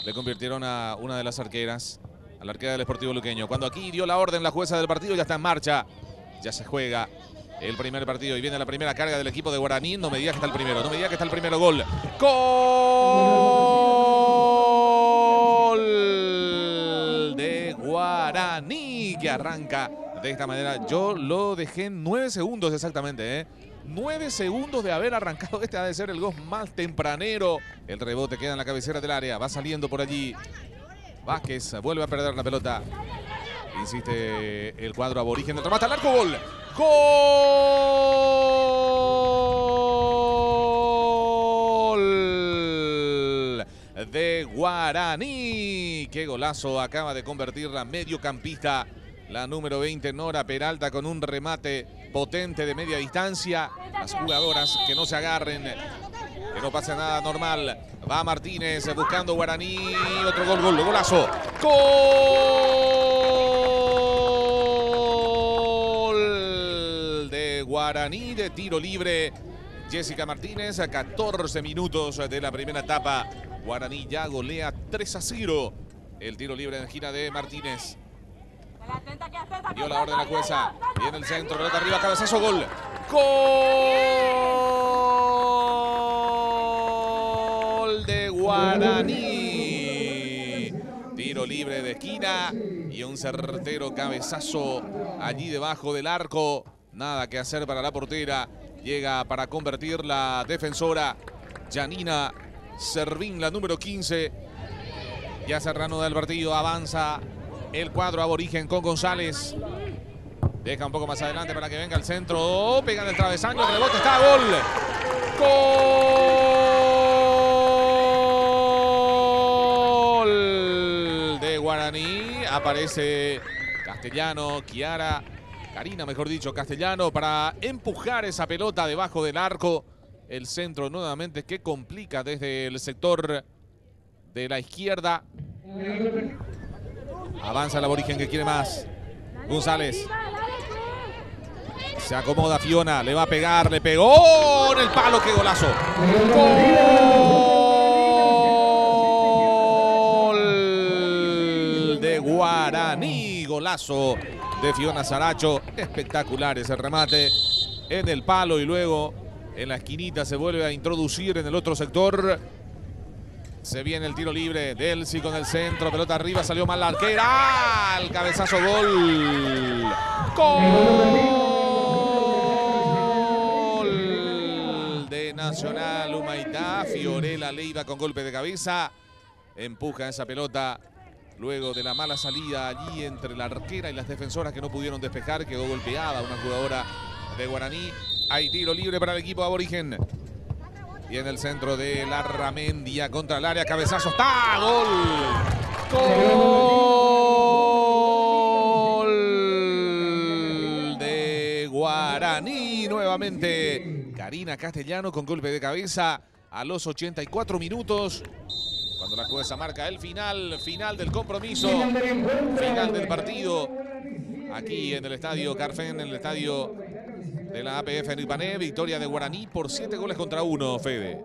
Le convirtieron a una de las arqueras, a la arquera del Sportivo Luqueño. Cuando aquí dio la orden la jueza del partido, ya está en marcha. Ya se juega el primer partido y viene la primera carga del equipo de Guaraní. No me digas que está el primero, no me digas que está el primero gol. ¡Gol de Guaraní! Que arranca de esta manera. Yo lo dejé en 9 segundos exactamente, ¿eh? 9 segundos de haber arrancado. Este ha de ser el gol más tempranero. El rebote queda en la cabecera del área. Va saliendo por allí Vázquez. Vuelve a perder la pelota. Insiste el cuadro aborigen. Otro más al arco. Gol. Gol de Guaraní. Qué golazo acaba de convertir la mediocampista, la número 20, Nora Peralta, con un remate potente de media distancia. Las jugadoras que no se agarren, que no pase nada normal. Va Martínez buscando Guaraní. Otro gol, golazo. Gol de Guaraní de tiro libre. Jessica Martínez, a 14 minutos de la primera etapa. Guaraní ya golea 3-0. El tiro libre en gira de Martínez. Dio la orden a la jueza. Viene el centro, pelota arriba, cabezazo, gol. Gol de Guaraní. Tiro libre de esquina y un certero cabezazo allí debajo del arco. Nada que hacer para la portera. Llega para convertir la defensora Janina Servín, la número 15. Ya se reanuda el partido, avanza el cuadro aborigen con González. Deja un poco más adelante para que venga el centro. Pega en el travesaño, el rebote está, gol. Gol de Guaraní. Aparece Castellano, Karina, mejor dicho, Castellano, para empujar esa pelota debajo del arco. El centro nuevamente que complica desde el sector de la izquierda. Avanza el aborigen que quiere más. González. Se acomoda Fiona, le va a pegar, le pegó en el palo, qué golazo. Gol de Guaraní, golazo de Fiona Saracho. Espectacular ese remate en el palo y luego en la esquinita se vuelve a introducir en el otro sector. Se viene el tiro libre. Delcy con el centro. Pelota arriba. Salió mal la arquera. El cabezazo, gol. Gol de Nacional Humaitá. Fiorella Leiva con golpe de cabeza. Empuja esa pelota. Luego de la mala salida allí entre la arquera y las defensoras que no pudieron despejar. Quedó golpeada una jugadora de Guaraní. Hay tiro libre para el equipo aborigen. Y en el centro de Larramendia contra el área, cabezazo, está, gol. Gol de Guaraní nuevamente. Karina Castellano con golpe de cabeza a los 84 minutos. Cuando la jueza marca el final del compromiso, final del partido. Aquí en el estadio Carfen, en el estadio de la APF en Ipané, victoria de Guaraní por 7 goles contra 1, Fede.